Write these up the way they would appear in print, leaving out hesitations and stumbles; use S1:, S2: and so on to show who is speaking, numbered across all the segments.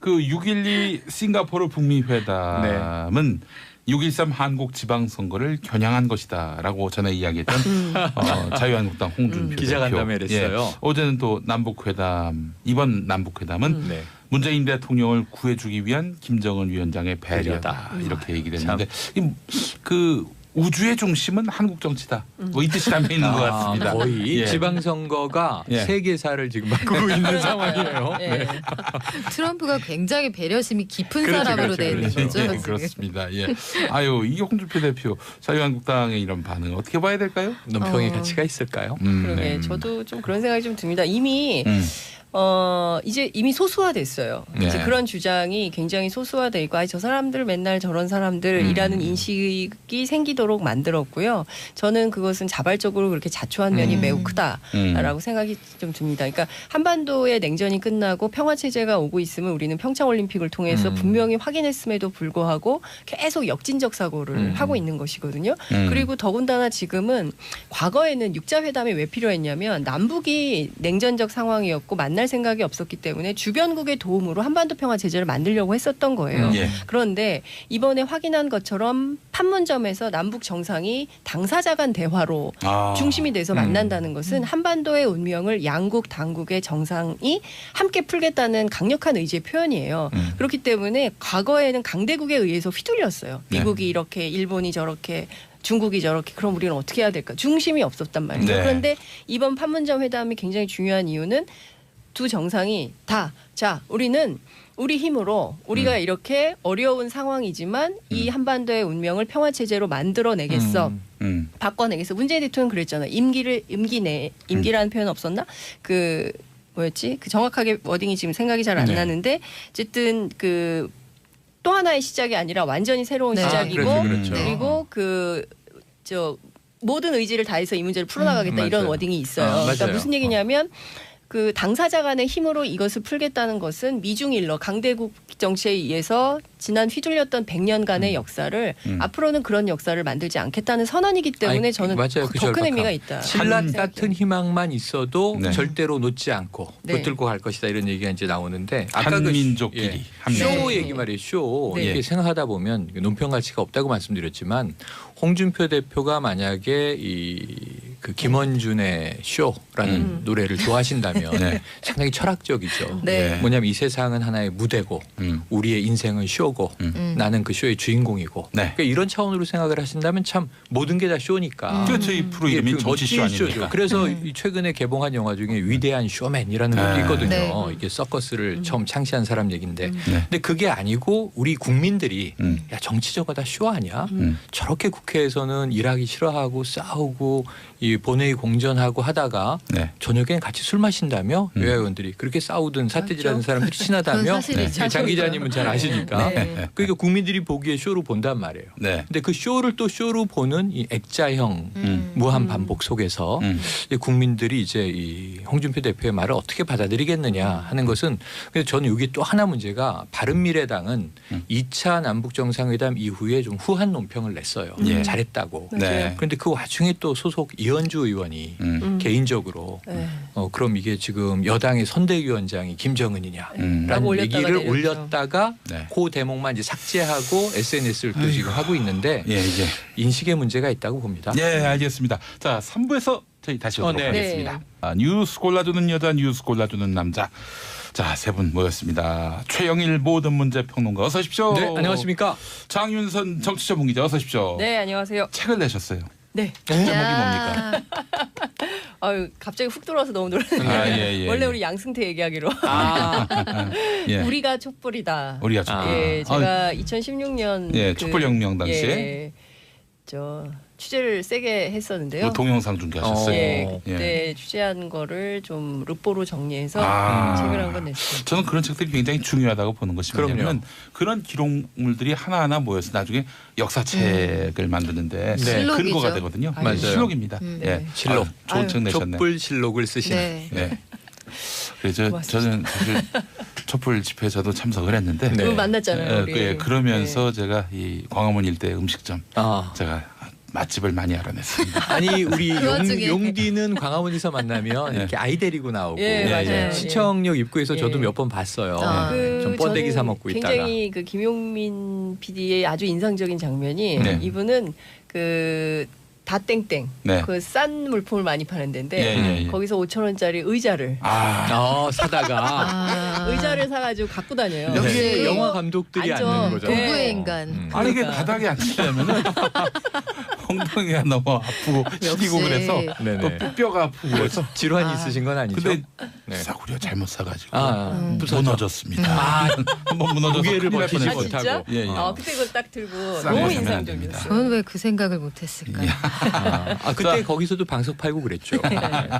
S1: 그 6.12 싱가포르 북미 회담은 6.13 한국 지방선거를 겨냥한 것이다라고 전에 이야기했던 자유한국당 홍준표
S2: 기자간담회를 했어요.
S1: 어제는 또 남북회담, 이번 남북회담은 문재인 대통령을 구해주기 위한 김정은 위원장의 배려다 이렇게 얘기를 했는데 그 우주의 중심은 한국 정치다. 뭐 이 뜻이 담겨 있는 것 같습니다.
S2: 거의 지방선거가 세계사를 지금 바꾸고 있는 상황이에요.
S3: 트럼프가 굉장히 배려심이 깊은 사람으로 되어 있는 거죠.
S1: 네, 그렇습니다. 예. 아유, 이게 홍준표 대표 자유한국당의 이런 반응 어떻게 봐야 될까요?
S2: 논평의 가치가 있을까요?
S4: 그러게 저도 좀 그런 생각이 좀 듭니다. 이미 이제 이미 소수화됐어요. 이제 그런 주장이 굉장히 소수화돼 있고 저 사람들 맨날 저런 사람들이라는 인식이 생기도록 만들었고요. 저는 그것은 자발적으로 그렇게 자초한 면이 매우 크다라고 생각이 좀 듭니다. 그러니까 한반도의 냉전이 끝나고 평화체제가 오고 있으면 우리는 평창올림픽을 통해서 분명히 확인했음에도 불구하고 계속 역진적 사고를 하고 있는 것이거든요. 그리고 더군다나 지금은 과거에는 육자회담이 왜 필요했냐면 남북이 냉전적 상황이었고 만날 생각이 없었기 때문에 주변국의 도움으로 한반도 평화 체제를 만들려고 했었던 거예요. 그런데 이번에 확인한 것처럼 판문점에서 남북 정상이 당사자 간 대화로 중심이 돼서 만난다는 것은 한반도의 운명을 양국 당국의 정상이 함께 풀겠다는 강력한 의지의 표현이에요. 그렇기 때문에 과거에는 강대국에 의해서 휘둘렸어요. 미국이 이렇게, 일본이 저렇게, 중국이 저렇게, 그럼 우리는 어떻게 해야 될까? 중심이 없었단 말이에요. 그런데 이번 판문점 회담이 굉장히 중요한 이유는 두 정상이 자, 우리는 우리 힘으로 우리가 이렇게 어려운 상황이지만 이 한반도의 운명을 평화체제로 만들어내겠어. 바꿔내겠어. 문재인 대통령 그랬잖아요. 임기라는 표현 없었나? 그 뭐였지? 그 정확하게 워딩이 지금 생각이 잘 안 나는데 어쨌든 그 또 하나의 시작이 아니라 완전히 새로운 시작이고 그리고 모든 의지를 다해서 이 문제를 풀어나가겠다 이런 워딩이 있어요. 그러니까 무슨 얘기냐면 그 당사자 간의 힘으로 이것을 풀겠다는 것은 미중일러 강대국 정치에 의해서 지난 휘둘렸던 100년간의 역사를 앞으로는 그런 역사를 만들지 않겠다는 선언이기 때문에 저는 더 큰 의미가 있다.
S2: 신라 같은 희망만 있어도 절대로 놓지 않고 붙들고 갈 것이다 이런 얘기가 이제 나오는데 아까
S1: 한민족끼리
S2: 쇼 얘기 말이에요. 쇼 이렇게 생각하다 보면 논평 가치가 없다고 말씀드렸지만 홍준표 대표가 만약에 그 김원준의 쇼라는 노래를 좋아하신다면 상당히 철학적이죠. 뭐냐면 이 세상은 하나의 무대고 우리의 인생은 쇼고 나는 그 쇼의 주인공이고 그러니까 이런 차원으로 생각을 하신다면 참 모든 게 다 쇼니까.
S1: 그렇죠. 이 프로 이름이 정치쇼 아닙니까?
S2: 그래서 최근에 개봉한 영화 중에 위대한 쇼맨이라는 것도 있거든요. 이게 서커스를 처음 창시한 사람 얘기인데 근데 그게 아니고 우리 국민들이 야 정치적으로 다 쇼 아니야? 저렇게 국회에서는 일하기 싫어하고 싸우고 이 본회의 공전하고 하다가 저녁엔 같이 술 마신다며 여야 의원들이 그렇게 싸우든 사태질하는 사람들이 친하다며 장 기자님은 잘 아시니까 그러니까 국민들이 보기에 쇼로 본단 말이에요. 근데 그 쇼를 또 쇼로 보는 이 액자형 무한 반복 속에서 국민들이 이제 이 홍준표 대표의 말을 어떻게 받아들이겠느냐 하는 것은 그래서 저는 여기 또 하나 문제가 바른미래당은 2차 남북 정상회담 이후에 좀 후한 논평을 냈어요. 잘했다고. 그런데 그 와중에 또 소속 이현주 의원이 개인적으로 그럼 이게 지금 여당의 선대위원장이 김정은이냐라는 얘기를 올렸다가 그 대목만 이제 삭제하고 SNS를 또 지금 하고 있는데 인식의 문제가 있다고 봅니다.
S1: 알겠습니다. 자, 3부에서 저희 다시 오도록 하겠습니다. 뉴스 골라주는 여자, 뉴스 골라주는 남자. 자, 세 분 모였습니다. 최영일 모든 문제 평론가 어서 오십시오.
S2: 네, 안녕하십니까.
S1: 장윤선 정치전문기자 어서 오십시오.
S4: 네, 안녕하세요.
S1: 책을 내셨어요.
S4: 네.
S1: 제목이 뭡니까?
S4: 아유, 갑자기 훅 들어와서 너무 놀랐네요. 원래 우리 양승태 얘기하기로. 우리가 촛불이다.
S1: 우리가 촛불.
S4: 제가 2016년
S1: 촛불혁명 당시에
S4: 취재를 세게 했었는데요.
S1: 동영상 중계하셨어요.
S4: 그때 취재한 거를 좀 르포로 정리해서 책을 한 건 냈어요.
S1: 저는 그런 책들이 굉장히 중요하다고 보는 것이 뭐냐면 그런 기록물들이 하나하나 모여서 나중에 역사책을 만드는데 근거가 되거든요. 실록입니다.
S2: 실록.
S1: 좋은 책 내셨네.
S2: 촛불 실록을 쓰시네.
S1: 그래서 저는 사실 촛불 집회에 저도 참석을 했는데
S4: 만났잖아요.
S1: 그러면서 제가 이 광화문 일대 음식점 제가 맛집을 많이 알아냈습니다.
S2: 아니 우리
S3: 그 와중에.
S2: 용디는 광화문에서 만나면 이렇게 아이 데리고 나오고
S4: 예, 맞아요.
S2: 시청역 입구에서 저도
S4: 예.
S2: 몇 번 봤어요.
S3: 아.
S2: 좀 번데기 사 먹고 있다가.
S4: 굉장히 그 김용민 PD의 아주 인상적인 장면이
S1: 네.
S4: 이분은 그 다땡땡
S1: 네.
S4: 그 싼 물품을 많이 파는 데인데
S1: 예, 예.
S4: 거기서 5,000원짜리 의자를
S2: 사다가
S4: 의자를 사가지고 갖고 다녀요.
S3: 역시
S2: 이게 영화 감독들이
S4: 앉아.
S2: 앉는 거죠.
S3: 도구의 인간.
S1: 아니 이게
S4: 그러니까.
S1: 바닥에 앉으려면은 엉덩이가 너무 아프고 시리고 그래서
S2: 네네.
S1: 또 뼈가 아프고 그래서
S2: 질환이 있으신 건 아니죠?
S1: 근데
S2: 네.
S1: 싸구려 잘못 사가지고
S2: 부서져.
S1: 무너졌습니다. 한번 무너져서
S2: 무게를
S1: 큰일 날
S2: 버티지
S1: 뻔했어요.
S2: 못하고.
S4: 진짜?
S1: 예, 예.
S4: 그때 그걸 딱 들고
S1: 싸게
S4: 너무
S1: 사면 안 됩니다.
S4: 인상적이었어요.
S3: 저는 왜 그 생각을 못했을까요?
S2: 그때 거기서도 방석 팔고 그랬죠.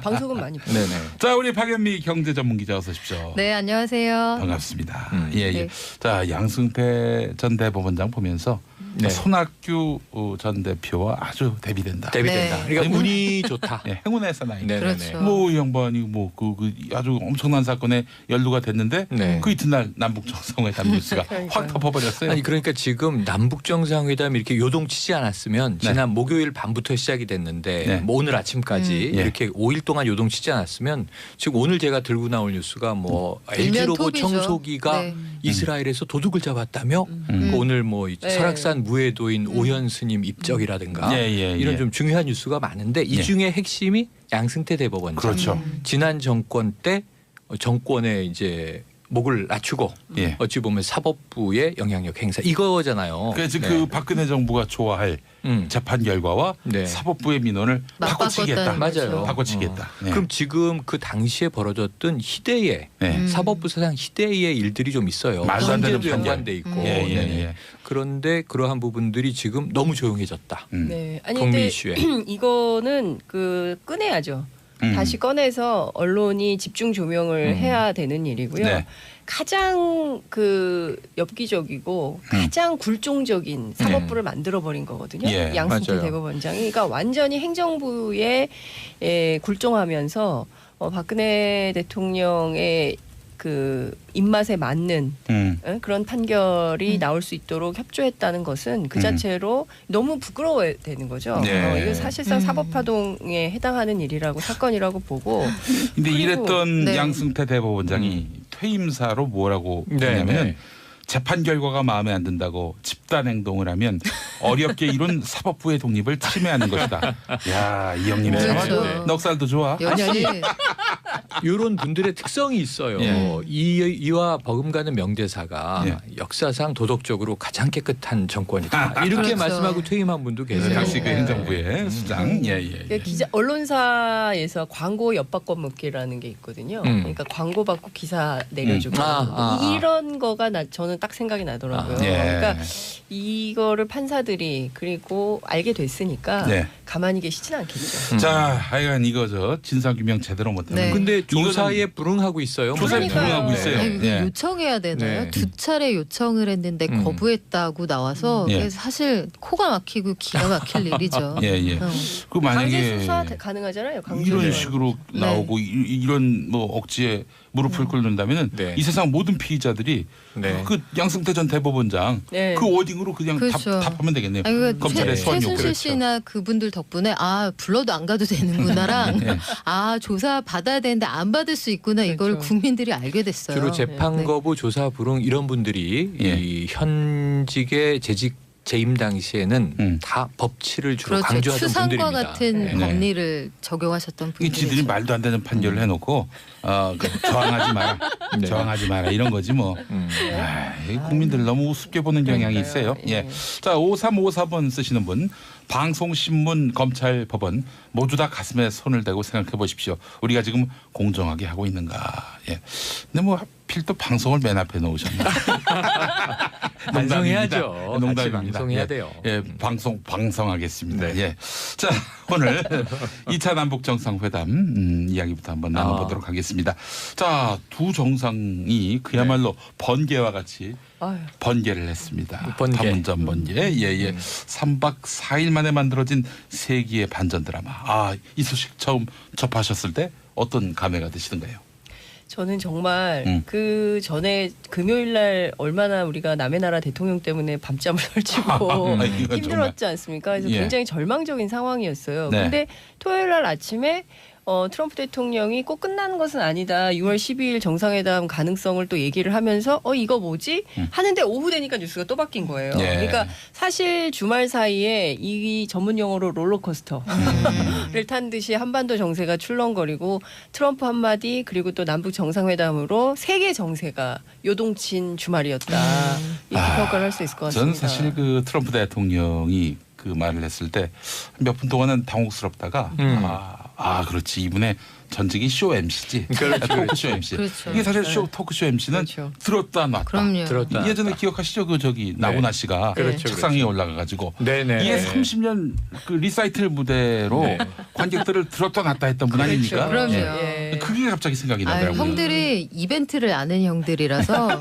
S4: 방송은 많이 봤어요.
S2: 네네.
S1: 자 우리 박연미 경제 전문 기자 어서 오십시오.
S3: 네, 안녕하세요.
S1: 반갑습니다. 예, 예.
S3: 네.
S1: 자 양승태 전 대법원장 보면서
S2: 네.
S1: 손학규 전 대표와 아주 대비된다.
S2: 대비된다.
S3: 네.
S2: 그러니까 운이 좋다.
S1: 예, 행운의 사나이.
S2: 네네네.
S3: 그렇죠.
S1: 뭐 이 양반이 그 아주 엄청난 사건에 연루가 됐는데
S2: 네.
S1: 그 이튿날 남북 정상회담 뉴스가
S4: 그러니까요.
S1: 확 덮어버렸어요.
S2: 아니 그러니까 지금 남북 정상회담 이렇게 요동치지 않았으면 지난 목요일 밤부터 시작이 됐는데
S1: 네.
S2: 뭐 오늘 아침까지
S1: 예.
S2: 이렇게 5일 동안 요동치지 않았으면 지금 오늘 제가 들고 나올 뉴스가 뭐 LG 로봇
S3: 일면톱이죠.
S2: 청소기가
S3: 네.
S2: 이스라엘에서 도둑을 잡았다며
S1: 음.
S2: 오늘 뭐
S4: 네.
S2: 설악산 무해도인 오현 스님 입적이라든가
S1: 예, 예,
S2: 이런
S1: 예.
S2: 좀 중요한 뉴스가 많은데 이
S1: 예.
S2: 중에 핵심이 양승태 대법원장.
S1: 그렇죠.
S2: 지난 정권 때 정권에 이제 목을 낮추고
S1: 예.
S2: 어찌 보면 사법부의 영향력 행사 이거잖아요.
S1: 그래서
S2: 네.
S1: 그 박근혜 정부가 좋아할 재판 결과와
S2: 네.
S1: 사법부의 민원을 바꿔치기했다.
S3: 맞바꿨다는
S2: 맞아요.
S3: 거죠.
S1: 바꿔치기했다. 예.
S2: 그럼 지금 그 당시에 벌어졌던 희대의
S1: 예.
S2: 사법부 사상 희대의 일들이 좀 있어요.
S1: 말도 안 되는
S2: 헌재도
S1: 판결.
S2: 연관돼 있고.
S1: 예, 예,
S2: 네네.
S1: 예.
S2: 그런데 그러한 부분들이 지금 너무 조용해졌다.
S4: 네. 아니
S2: 북미
S4: 근데
S2: 이슈에.
S4: 이거는 그 꺼내야죠.
S1: 음.
S4: 다시 꺼내서 언론이 집중 조명을 해야 되는 일이고요.
S1: 네.
S4: 가장 그 엽기적이고 가장 굴종적인 사법부를 만들어 버린 거거든요.
S1: 예,
S4: 양승태
S2: 맞아요.
S4: 대법원장이 그러니까 완전히 행정부에 굴종하면서 박근혜 대통령의 그 입맛에 맞는 그런 판결이 나올 수 있도록 협조했다는 것은 그 자체로 너무 부끄러워야 되는 거죠.
S1: 네.
S4: 이거 사실상 사법파동에 해당하는 일이라고 사건이라고 보고.
S1: 근데
S4: 그리고-
S1: 이랬던
S3: 네.
S1: 양승태 대법원장이 퇴임사로 뭐라고
S2: 네,
S1: 했냐면
S2: 네.
S1: 재판 결과가 마음에 안 든다고 집단 행동을 하면 어렵게 이룬 사법부의 독립을 침해하는 것이다. 야, 이 형님
S2: 네,
S1: 참
S2: 네.
S1: 넉살도 좋아.
S3: 역시
S2: 이런 분들의 특성이 있어요.
S1: 예.
S2: 이와 버금가는 명대사가
S1: 예.
S2: 역사상 도덕적으로 가장 깨끗한 정권이다. 이렇게
S3: 그렇죠.
S2: 말씀하고 퇴임한 분도 계세요.
S1: 당시 그
S4: 네.
S1: 행정부의 수장. 예, 예.
S4: 그러니까 기자 언론사에서 광고 엿바꿔 먹기라는 게 있거든요. 그러니까 광고 받고 기사 내려주고 이런 거가 저는 딱 생각이 나더라고요.
S1: 예.
S4: 그러니까 이거를 판사들이 그리고 알게 됐으니까
S1: 네.
S4: 가만히 계시진 않겠죠.
S1: 자, 하여간 이거 저 진상 규명 제대로 못하면
S3: 네.
S2: 근데 조사에 불응하고 있어요.
S1: 조사에
S4: 그러니까요.
S1: 불응하고 있어요.
S3: 아니,
S1: 예.
S3: 요청해야 되나요?
S2: 네.
S3: 두 차례 요청을 했는데 거부했다고 나와서
S1: 예.
S3: 그래서 사실 코가 막히고 기가 막힐 일이죠.
S1: 예, 예.
S3: 어.
S1: 그
S4: 강제
S1: 만약에
S4: 수사 가능하잖아요. 강제
S1: 이런
S4: 수사.
S1: 식으로
S3: 네.
S1: 나오고 이런 뭐 억지에 무릎을 꿇는다면은
S2: 네.
S1: 이 세상 모든 피의자들이
S2: 네.
S1: 그 양승태 전 대법원장
S4: 네.
S1: 그 워딩으로 그냥
S3: 그렇죠.
S1: 답하면 되겠네요.
S3: 아니, 그러니까
S1: 검찰의 수완 요구.
S3: 최순실 씨나 그분들 덕분에 아 불러도 안 가도 되는구나랑
S1: 네.
S3: 아 조사 받아야 되는데 안 받을 수 있구나 이걸
S4: 그렇죠.
S3: 국민들이 알게 됐어요.
S2: 주로 재판
S3: 네.
S2: 거부, 조사 불응 이런 분들이
S1: 예.
S2: 이 현직의 재직 재임 당시에는 다 법치를 주로
S3: 그렇죠.
S2: 강조하던
S3: 추상과
S2: 분들입니다.
S3: 같은
S2: 네.
S3: 법리를 적용하셨던
S1: 이
S3: 분들이죠.
S1: 지들이 말도 안 되는 판결을 해놓고 저항하지 마라,
S2: 네.
S1: 저항하지 마라 이런 거지 뭐. 이 국민들 너무 우습게 보는 경향이 있어요.
S4: 그러니까요.
S1: 예. 자, 5354번 쓰시는 분, 방송, 신문, 검찰, 법원 모두 다 가슴에 손을 대고 생각해 보십시오. 우리가 지금 공정하게 하고 있는가. 예. 근데 뭐 하필 또 방송을 맨 앞에 놓으셨나.
S2: 반성해야죠. 같이
S1: 농담입니다.
S2: 방송해야
S1: 예.
S2: 돼요.
S1: 예, 방송하겠습니다.
S2: 네.
S1: 예. 자, 오늘 2차 남북 정상회담 이야기부터 한번 나눠보도록 하겠습니다. 자, 두 정상이 그야말로 번개와 같이
S4: 아유.
S1: 번개를 했습니다.
S2: 번개.
S1: 판문점 번개. 예. 3박 4일 만에 만들어진 세기의 반전 드라마. 아, 이 소식 처음 접하셨을 때 어떤 감회가 드시던가요?
S4: 저는 정말 그 전에 금요일 날 얼마나 우리가 남의 나라 대통령 때문에 밤잠을 설치고 힘들었지 않습니까? 그래서 굉장히 절망적인 상황이었어요.
S1: 네.
S4: 근데 토요일 날 아침에 트럼프 대통령이 꼭 끝나는 것은 아니다. 6월 12일 정상회담 가능성을 또 얘기를 하면서 이거 뭐지? 하는데 오후 되니까 뉴스가 또 바뀐 거예요.
S1: 예.
S4: 그러니까 사실 주말 사이에 이 전문 용어로 롤러코스터를 탄 듯이 한반도 정세가 출렁거리고 트럼프 한마디 그리고 또 남북 정상회담으로 세계 정세가 요동친 주말이었다. 이렇게 평가를 할 수 있을 것 같습니다.
S1: 저는 사실 그 트럼프 대통령이 그 말을 했을 때 몇 분 동안은 당혹스럽다가 그렇지 이분의 전직이 쇼 MC지. 토크쇼 MC.
S3: 그렇죠.
S1: 이게 사실 토크쇼 MC는
S4: 그렇죠.
S1: 들었다 놨다.
S3: 그럼요.
S2: 들었다.
S1: 예전에 기억하시죠? 그 저기 나훈아 씨가 책상 위에 올라가가지고 이게 30년 그 리사이틀 무대로 관객들을 들었다 놨다 했던 분 아닙니까?
S3: 그럼요.
S1: 예. 그게 갑자기 생각이 나더라고요.
S3: 형들이 이벤트를 아는 형들이라서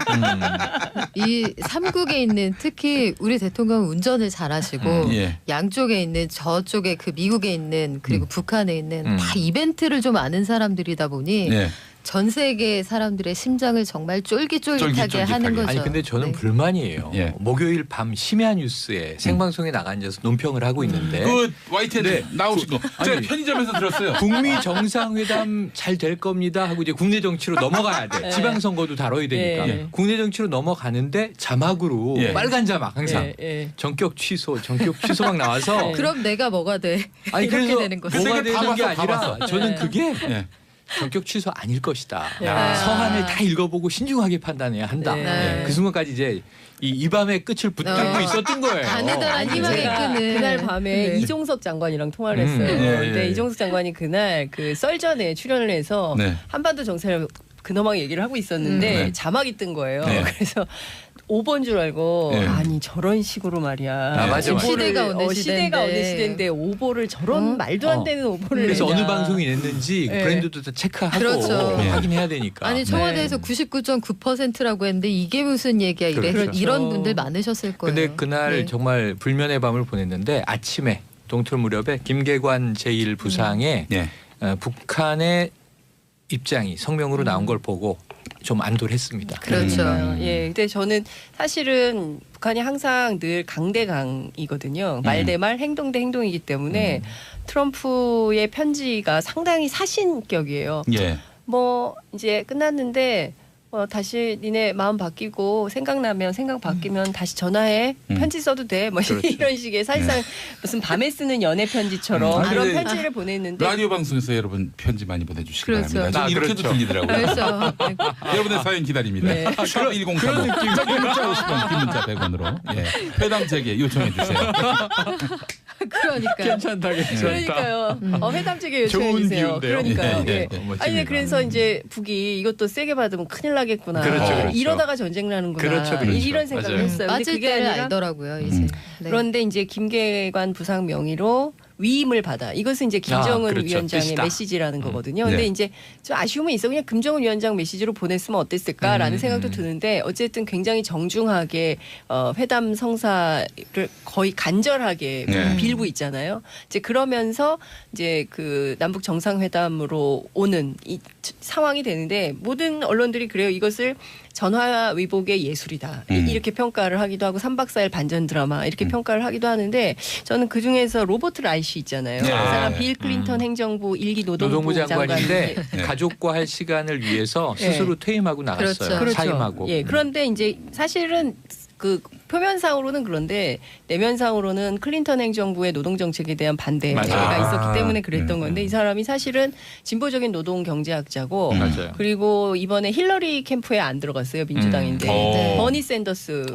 S3: 이 삼국에 있는 특히 우리 대통령은 운전을 잘하시고 양쪽에 있는 저쪽에 그 미국에 있는 그리고 북한에 있는 다 이벤트를 좀 아는 사람들이다 보니 전 세계 사람들의 심장을 정말 쫄깃쫄깃하게 하는 거죠.
S2: 아니 근데 저는 불만이에요. 목요일 밤 심야 뉴스에 생방송에 나가 앉아서 논평을 하고 있는데
S1: 그 YTN에 나오신 거 제가 편의점에서 들었어요.
S2: 북미 정상회담 잘 될 겁니다 하고 이제 국내 정치로 넘어가야 돼. 지방선거도 다뤄야 되니까. 국내 정치로 넘어가는데 자막으로 빨간 자막 항상 전격 취소막 나와서
S3: 그럼 내가 뭐가 돼?
S2: 아니
S3: 이렇게
S2: 그래서
S3: 되는 거죠.
S2: 뭐가 되는 게
S1: 다
S2: 아니라
S1: 봤어.
S2: 저는 그게 전격 취소 아닐 것이다. 서한을 다 읽어보고 신중하게 판단해야 한다. 그 순간까지 이제 이 밤의 끝을 붙들고 있었던 거예요.
S3: 가느다란 희망의 끈을
S4: 그날 밤에 이종석 장관이랑 통화를 했어요. 근데 이종석 장관이 그날 그 썰전에 출연을 해서 한반도 정세를 근엄하게 얘기를 하고 있었는데 자막이 뜬 거예요. 그래서 5번 줄 알고 아니 저런 식으로 말이야.
S2: 맞아.
S3: 시대가 어느
S4: 시대가 어느 시대인데 오보를 저런 말도 안 되는 오보를
S2: 그래서
S4: 내냐.
S2: 어느 방송이 냈는지 브랜드도 다 체크하고
S3: 그렇죠.
S2: 확인해야 되니까.
S3: 아니 청와대에서 99.9%라고 했는데 이게 무슨 얘기야 이런 분들 많으셨을 거예요.
S2: 근데 그날 정말 불면의 밤을 보냈는데 아침에 동틀 무렵에 김계관 제1부상의 북한의 입장이 성명으로 나온 걸 보고 좀 안도를 했습니다.
S3: 그렇죠.
S4: 근데 저는 사실은 북한이 항상 늘 강대강이거든요. 말 대 말, 행동 대 행동이기 때문에 트럼프의 편지가 상당히 사신격이에요. 뭐 이제 끝났는데 다시 니네 마음 바뀌고 생각 바뀌면 다시 전화해. 편지 써도 돼. 뭐 이런 식의 사실상 무슨 밤에 쓰는 연애 편지처럼 그런 편지를 보냈는데
S1: 라디오 방송에서 여러분 편지 많이 보내주시기 바랍니다. 저는 이렇게도
S2: 그렇죠.
S1: 들리더라고요. 여러분의 사연 기다립니다. 샵 1035 짧은 문자 50원 긴 문자 100원으로 회담 재개 요청해 주세요.
S3: 그러니까
S2: 괜찮다.
S4: 그러니까요. 회담 재개 요청해 주세요. 그러니까요. 아니 그래서 이제 북이 이것도 세게 받으면 큰일 나겠구나.
S2: 그렇죠.
S4: 이러다가 전쟁 나는구나.
S2: 그렇죠.
S4: 이런 생각을 했어요.
S3: 맞을
S4: 그게
S3: 때를
S4: 아니라
S3: 알더라고요. 이제.
S4: 그런데 이제 김계관 부상 명의로 위임을 받아. 이것은 이제 김정은 위원장의
S2: 뜻이다.
S4: 메시지라는 거거든요. 근데 이제 좀 아쉬움은 있어. 그냥 김정은 위원장 메시지로 보냈으면 어땠을까라는 생각도 드는데 어쨌든 굉장히 정중하게 회담 성사를 거의 간절하게 빌고 있잖아요. 이제 그러면서 이제 그 남북 정상회담으로 오는 이 상황이 되는데 모든 언론들이 그래요. 이것을 전화위복의 예술이다. 이렇게 평가를 하기도 하고 3박 4일 반전 드라마 이렇게 평가를 하기도 하는데 저는 그중에서 로버트 라이시 있잖아요. 그 사람 빌 클린턴 행정부 1기 노동부
S2: 장관인데 가족과 할 시간을 위해서 스스로 퇴임하고 나갔어요.
S3: 그렇죠.
S2: 사임하고.
S4: 그런데 이제 사실은 그 표면상으로는 그런데 내면상으로는 클린턴 행정부의 노동 정책에 대한 반대가 있었기 때문에 그랬던 건데 이 사람이 사실은 진보적인 노동 경제학자고 그리고 이번에 힐러리 캠프에 안 들어갔어요. 민주당인데 버니 샌더스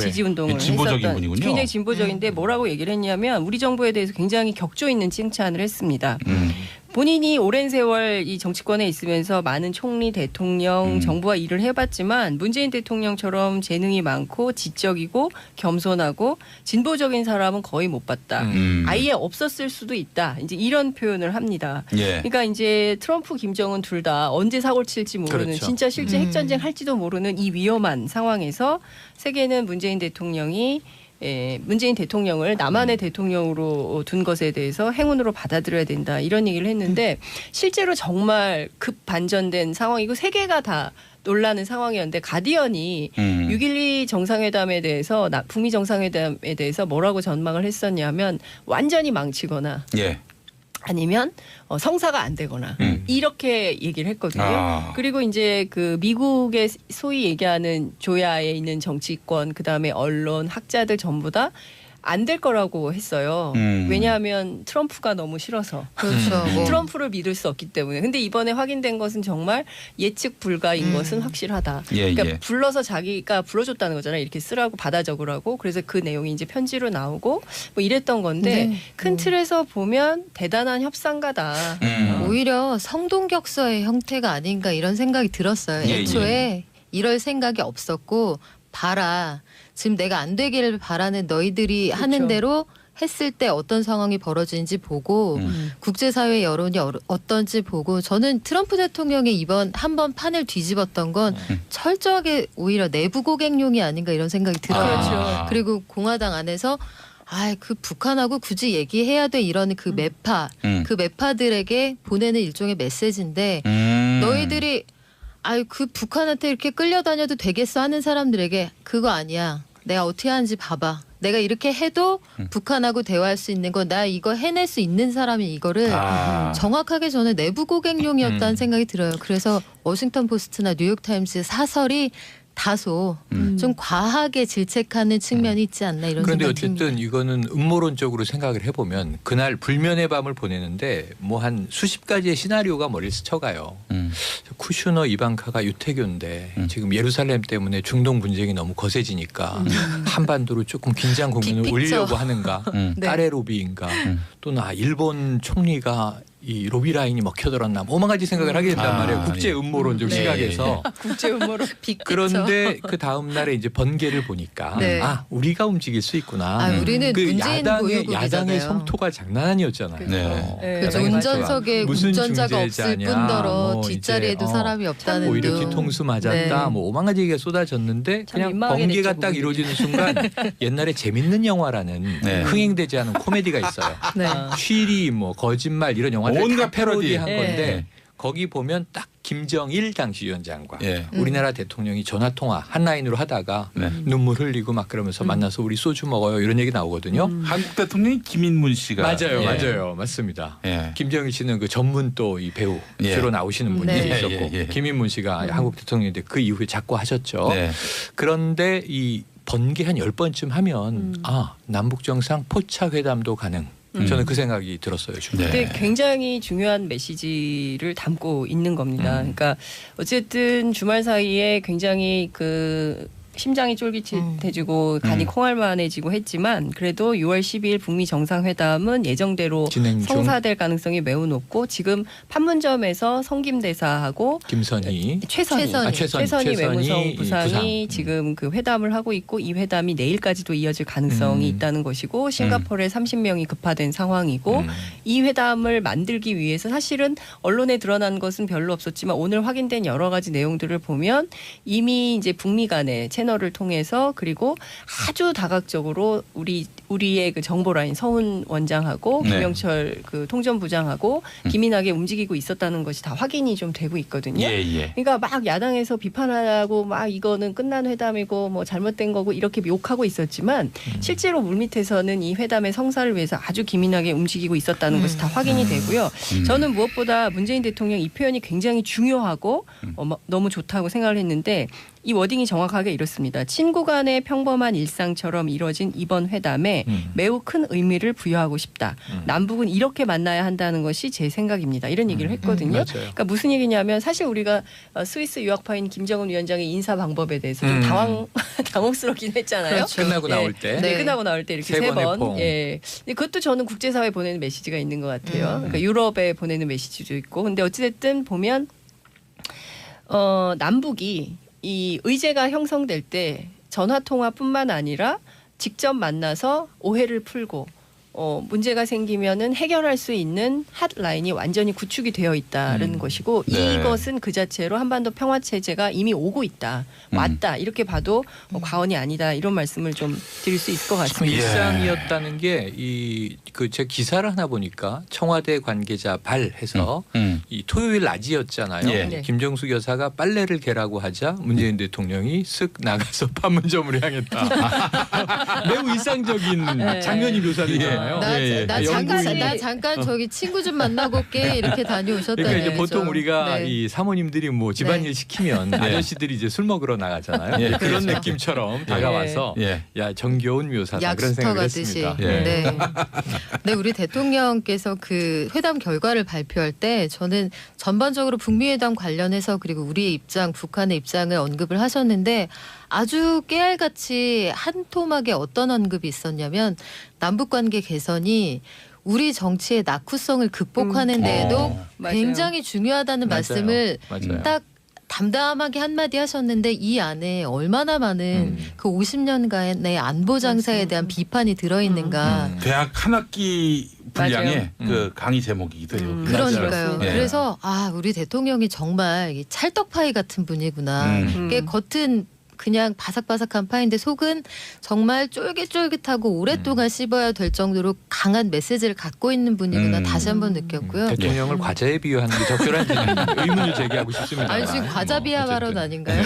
S4: 지지 운동을
S1: 진보적인 분이군요.
S4: 굉장히 진보적인데 뭐라고 얘기를 했냐면 우리 정부에 대해서 굉장히 격조 있는 칭찬을 했습니다. 본인이 오랜 세월 이 정치권에 있으면서 많은 총리, 대통령, 정부와 일을 해봤지만 문재인 대통령처럼 재능이 많고 지적이고 겸손하고 진보적인 사람은 거의 못 봤다. 아예 없었을 수도 있다. 이제 이런 표현을 합니다. 그러니까 이제 트럼프, 김정은 둘 다 언제 사고를 칠지 모르는 진짜 실제 핵전쟁 할지도 모르는 이 위험한 상황에서 세계는 문재인 대통령이 문재인 대통령을 남한의 대통령으로 둔 것에 대해서 행운으로 받아들여야 된다 이런 얘기를 했는데 실제로 정말 급 반전된 상황이고 세계가 다 놀라는 상황이었는데 가디언이 6.12 정상회담에 대해서 북미 정상회담에 대해서 뭐라고 전망을 했었냐면 완전히 망치거나
S1: 예.
S4: 아니면 성사가 안 되거나 이렇게 얘기를 했거든요. 그리고 이제 그 미국의 소위 얘기하는 조야에 있는 정치권 그다음에 언론 학자들 전부 다 안 될 거라고 했어요. 왜냐하면 트럼프가 너무 싫어서.
S3: 그렇죠.
S4: 트럼프를 믿을 수 없기 때문에. 근데 이번에 확인된 것은 정말 예측 불가인 것은 확실하다. 그러니까 불러서 자기가 불러줬다는 거잖아요. 이렇게 쓰라고 받아 적으라고. 그래서 그 내용이 이제 편지로 나오고 뭐 이랬던 건데 큰 틀에서 보면 대단한 협상가다.
S3: 오히려 성동격서의 형태가 아닌가 이런 생각이 들었어요. 애초에 이럴 생각이 없었고 봐라. 지금 내가 안 되기를 바라는 너희들이
S4: 그렇죠.
S3: 하는 대로 했을 때 어떤 상황이 벌어지는지 보고 국제사회 여론이 어떤지 보고 저는 트럼프 대통령이 이번 한번 판을 뒤집었던 건 철저하게 오히려 내부 고객용이 아닌가 이런 생각이 들어요.
S4: 그렇죠.
S3: 그리고 공화당 안에서 그 북한하고 굳이 얘기해야 돼 이런 그 매파 그 매파들에게 보내는 일종의 메시지인데 너희들이 그 북한한테 이렇게 끌려다녀도 되겠어 하는 사람들에게 그거 아니야. 내가 어떻게 하는지 봐봐. 내가 이렇게 해도 북한하고 대화할 수 있는 거 나 이거 해낼 수 있는 사람이 이거를 정확하게 저는 내부 고객용이었다는 생각이 들어요. 그래서 워싱턴 포스트나 뉴욕타임스 사설이 다소 좀 과하게 질책하는 측면이 있지 않나 이런
S2: 그런데
S3: 생각이 듭니다.
S2: 어쨌든 이거는 음모론적으로 생각을 해보면 그날 불면의 밤을 보내는데 뭐 한 수십 가지의 시나리오가 머리를 스쳐가요. 쿠슈너 이방카가 유태교인데 지금 예루살렘 때문에 중동 분쟁이 너무 거세지니까 한반도로 조금 긴장 국면을 올리려고 하는가 딸의 로비인가 또는 일본 총리가 이 로비 라인이 먹혀들었나 뭐 5만 가지 생각을 하게 된단 말이에요. 국제 음모론적 시각에서.
S4: 국제 음모론.
S2: 그런데 그 다음 날에 이제 번개를 보니까 우리가 움직일 수 있구나.
S3: 우리는
S2: 그
S3: 문재인
S2: 야당의 성토가 장난 아니었잖아요.
S3: 그렇죠. 운전석에 운전자가 없을 뿐더러 뒷자리에도 사람이 없다는
S2: 오히려 뒤통수 맞았다. 뭐 5만 가지 얘기가 쏟아졌는데 그냥 번개가 딱 이루어지는 순간 옛날에 재밌는 영화라는 흥행되지 않은 코미디가 있어요. 쉬리 뭐 거짓말 이런 영화들
S1: 온갖
S2: 패러디한 건데 거기 보면 딱 김정일 당시 위원장과 우리나라 대통령이 전화통화 한 라인으로 하다가 눈물 흘리고 막 그러면서 만나서 우리 소주 먹어요 이런 얘기 나오거든요.
S1: 한국 대통령이 김인문 씨가
S2: 맞아요. 맞습니다. 김정일 씨는 그 전문 또 이 배우 주로 나오시는 분이 있었고 김인문 씨가 한국 대통령인데 그 이후에 자꾸 하셨죠. 그런데 이 번개 한 10번쯤 하면 남북 정상 포차 회담도 가능. 저는 그 생각이 들었어요.
S4: 근데 굉장히 중요한 메시지를 담고 있는 겁니다. 그러니까 어쨌든 주말 사이에 굉장히 그 심장이 쫄깃해지고 간이 콩알만해지고 했지만 그래도 6월 12일 북미 정상회담은 예정대로 성사될 가능성이 매우 높고 지금 판문점에서 성김대사하고 최선희 외무성 부상이 지금 그 회담을 하고 있고 이 회담이 내일까지도 이어질 가능성이 있다는 것이고 싱가포르에 30명이 급파된 상황이고 이 회담을 만들기 위해서 사실은 언론에 드러난 것은 별로 없었지만 오늘 확인된 여러 가지 내용들을 보면 이미 이제 북미 간의 채널을 통해서 그리고 아주 다각적으로 우리의 그 정보 라인 서훈 원장하고 김영철 그 통전부장하고 기민하게 움직이고 있었다는 것이 다 확인이 좀 되고 있거든요. 그러니까 막 야당에서 비판하고 막 이거는 끝난 회담이고 뭐 잘못된 거고 이렇게 욕하고 있었지만 실제로 물밑에서는 이 회담의 성사를 위해서 아주 기민하게 움직이고 있었다는 것이 다 확인이 되고요. 저는 무엇보다 문재인 대통령 이 표현이 굉장히 중요하고 너무 좋다고 생각을 했는데 이 워딩이 정확하게 이렇습니다. 친구 간의 평범한 일상처럼 이뤄진 이번 회담에 매우 큰 의미를 부여하고 싶다. 남북은 이렇게 만나야 한다는 것이 제 생각입니다. 이런 얘기를 했거든요. 그러니까 무슨 얘기냐면 사실 우리가 스위스 유학파인 김정은 위원장의 인사 방법에 대해서 좀 당혹스럽긴 했잖아요.
S2: 그렇죠. 끝나고 나올 때.
S4: 끝나고 나올 때 이렇게 세 번. 근데 그것도 저는 국제사회에 보내는 메시지가 있는 것 같아요. 그러니까 유럽에 보내는 메시지도 있고. 근데 어찌됐든 보면 남북이 이 의제가 형성될 때 전화통화뿐만 아니라 직접 만나서 오해를 풀고 문제가 생기면은 해결할 수 있는 핫라인이 완전히 구축이 되어 있다는 것이고
S1: 네.
S4: 이것은 그 자체로 한반도 평화 체제가 이미 오고 있다, 왔다 이렇게 봐도 과언이 아니다 이런 말씀을 좀 드릴 수 있을 것
S2: 참
S4: 같습니다.
S2: 일상이었다는 게 이 그 제 기사를 하나 보니까 청와대 관계자 발해서 이 토요일 낮이었잖아요.
S1: 예.
S2: 김정숙 여사가 빨래를 개라고 하자 문재인 대통령이 쓱 나가서 판문점으로 향했다. 매우 일상적인
S4: 네.
S2: 장면이 묘사되잖아요.
S3: 나
S2: 영국이-
S3: 잠깐 저기 친구 좀 만나고 올게 이렇게 다녀오셨다는
S2: 그러니까 이제
S3: 얘기죠.
S2: 보통 우리가
S3: 네.
S2: 이 사모님들이 뭐 집안일 시키면 아저씨들이 이제 술 먹으러 나가잖아요.
S1: 예.
S2: 그런 느낌처럼 다가와서
S1: 예.
S2: 야 정겨운 묘사다 그런
S3: 약수터
S2: 생각을
S3: 가듯이.
S2: 했습니다.
S1: 예.
S3: 네. 네, 우리 대통령께서 그 회담 결과를 발표할 때 저는 전반적으로 북미 회담 관련해서 그리고 우리의 입장, 북한의 입장을 언급을 하셨는데 아주 깨알같이 한 토막에 어떤 언급이 있었냐면 남북 관계 개선이 우리 정치의 낙후성을 극복하는 데에도
S4: 맞아요.
S3: 굉장히 중요하다는
S2: 맞아요.
S3: 말씀을
S2: 맞아요.
S3: 딱 담담하게 한마디 하셨는데 이 안에 얼마나 많은 그 50년간의 안보 장사에 대한 비판이 들어있는가.
S1: 대학 한 학기 분량의
S2: 맞아요.
S1: 그 강의 제목이기도 해요.
S3: 그러니까요.
S1: 예.
S3: 그래서 우리 대통령이 정말 이 찰떡파이 같은 분이구나. 이게 겉은 그냥 바삭바삭한 파인데 속은 정말 쫄깃쫄깃하고 오랫동안 씹어야 될 정도로 강한 메시지를 갖고 있는 분이구나 다시 한번 느꼈고요.
S2: 대통령을 과자에 비유하는 게 적절한지는 의문을 제기하고 싶습니다.
S3: 아니 지금 과자 비하 발언 아닌가요?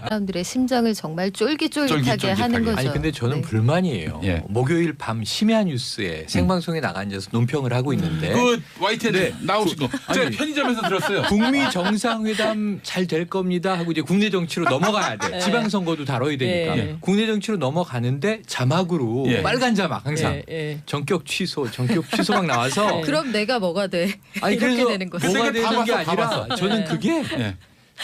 S3: 사람들의 심장을 정말 쫄깃쫄깃하게
S1: 쫄깃쫄깃하게.
S3: 하는 거죠.
S2: 아니 근데 저는
S3: 네.
S2: 불만이에요.
S1: 예.
S2: 목요일 밤 심야 뉴스에 생방송에 나가 앉아서 논평을 하고 있는데
S1: 그 YTN
S2: 네.
S1: 나오신 거 제가
S2: 아니,
S1: 편의점에서 들었어요.
S2: 북미 정상회담 잘 될 겁니다 하고 이제 국내 정치로 넘어가야 돼. 지방선거도 다뤄야 되니까.
S4: 예.
S2: 국내 정치로 넘어가는데 자막으로
S1: 예.
S2: 빨간 자막 항상
S4: 예.
S2: 전격 취소막 나와서
S3: 그럼 내가 뭐가 돼?
S2: 아니
S3: 이렇게
S2: 그래서
S3: 되는 거죠.
S2: 뭐가
S1: 그러니까
S2: 되는 게
S1: 다 봤어, 다
S2: 아니라
S1: 봤어.
S2: 저는
S4: 네.
S2: 그게
S1: 예.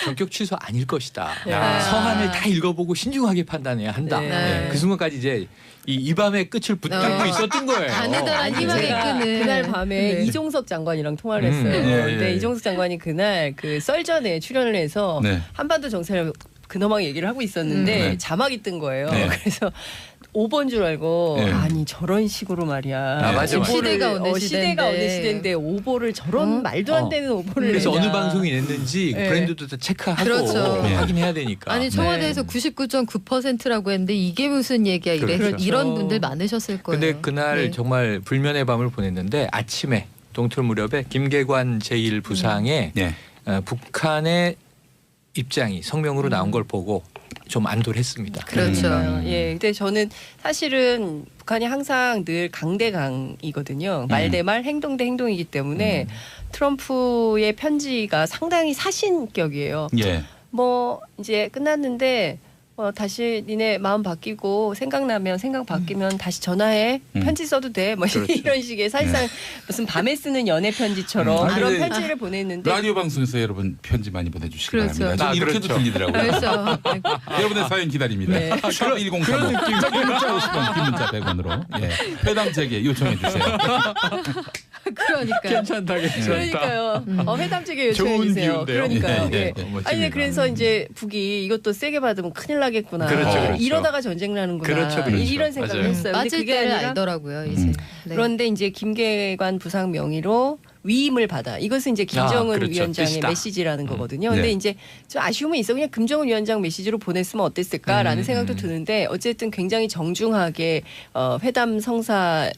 S2: 전격 취소 아닐 것이다.
S1: 야.
S2: 서한을 다 읽어보고 신중하게 판단해야 한다.
S3: 네.
S2: 그 순간까지 이제 이 밤의 끝을 붙들고 있었던 거예요.
S3: 가느다란 희망의
S4: 제가
S3: 끈을.
S4: 그날 밤에
S3: 네.
S4: 이종석 장관이랑 통화를 했어요.
S1: 예,
S4: 근데
S1: 예.
S4: 이종석 장관이 그날 그 썰전에 출연을 해서
S1: 네.
S4: 한반도 정세를 근엄하게 얘기를 하고 있었는데
S1: 네.
S4: 자막이 뜬 거예요.
S1: 네.
S4: 그래서 5번 줄 알고
S1: 네.
S4: 아니 저런 식으로 말이야.
S2: 아, 맞아, 맞아.
S3: 시대가 오는
S4: 시대가 오는
S3: 시대인데.
S4: 시대인데 오보를 저런 말도 안 되는 오보를
S2: 그래서
S4: 내냐.
S2: 어느 방송이 냈는지
S4: 네.
S2: 브랜드도 다 체크하고
S3: 그렇죠.
S1: 네.
S2: 확인해야 되니까.
S3: 아니 청와대에서 99.9%라고 했는데 이게 무슨 얘기야 이래
S2: 그렇죠.
S3: 이런 분들 많으셨을 거예요.
S2: 근데 그날
S3: 네.
S2: 정말 불면의 밤을 보냈는데 아침에 동틀 무렵에 김계관 제1부상의
S1: 예.
S2: 북한의 입장이 성명으로 나온 걸 보고 좀 안도를 했습니다.
S3: 그렇죠.
S4: 예, 근데 저는 사실은 북한이 항상 늘 강대강이거든요. 말 대 말, 행동 대 행동이기 때문에 트럼프의 편지가 상당히 사신격이에요.
S1: 예.
S4: 뭐 이제 끝났는데 다시 니네 마음 바뀌고 생각나면 생각 바뀌면 다시 전화해. 편지 써도 돼. 뭐
S2: 그렇죠.
S4: 이런 식의 사실상 무슨 밤에 쓰는 연애 편지처럼
S1: 아니,
S4: 그런
S1: 근데
S4: 편지를 보냈는데
S1: 라디오 방송에서 여러분 편지 많이 보내주시기
S3: 그렇죠.
S1: 바랍니다. 저 이렇게도
S2: 그렇죠.
S1: 들리더라고요.
S3: 그래서
S1: 여러분의 사연 기다립니다.
S4: 네.
S1: 샵 1035. 짧은 문자 50원, 긴 문자 100원으로 회담 재개 요청해 주세요.
S3: 그러니까
S2: 괜찮다, 괜찮다.
S4: 그러니까요. 회담 체계 요청해
S2: 좋은
S4: 주세요.
S2: 비유인데요.
S4: 그러니까요.
S1: 예, 예,
S4: 예.
S1: 예.
S2: 멋집니다.
S4: 아니 그래서 이제 북이 이것도 세게 받으면 큰일 나겠구나.
S2: 그렇죠, 그렇죠.
S4: 이러다가 전쟁 나는구나.
S2: 그렇죠, 그렇죠.
S4: 이런 생각을
S2: 맞아요.
S4: 했어요. 근데
S3: 빠질
S4: 그게
S3: 때를
S4: 아니라
S3: 알더라고요 이제. 네.
S4: 그런데 이제 김계관 부상 명의로 위임을 받아. 이것은 이제 김정은
S2: 그렇죠.
S4: 위원장의
S2: 뜻이다.
S4: 메시지라는 거거든요. 근데
S1: 네.
S4: 이제 좀 아쉬움은 있어. 그냥 김정은 위원장 메시지로 보냈으면 어땠을까라는 생각도 드는데 어쨌든 굉장히 정중하게 회담 성사를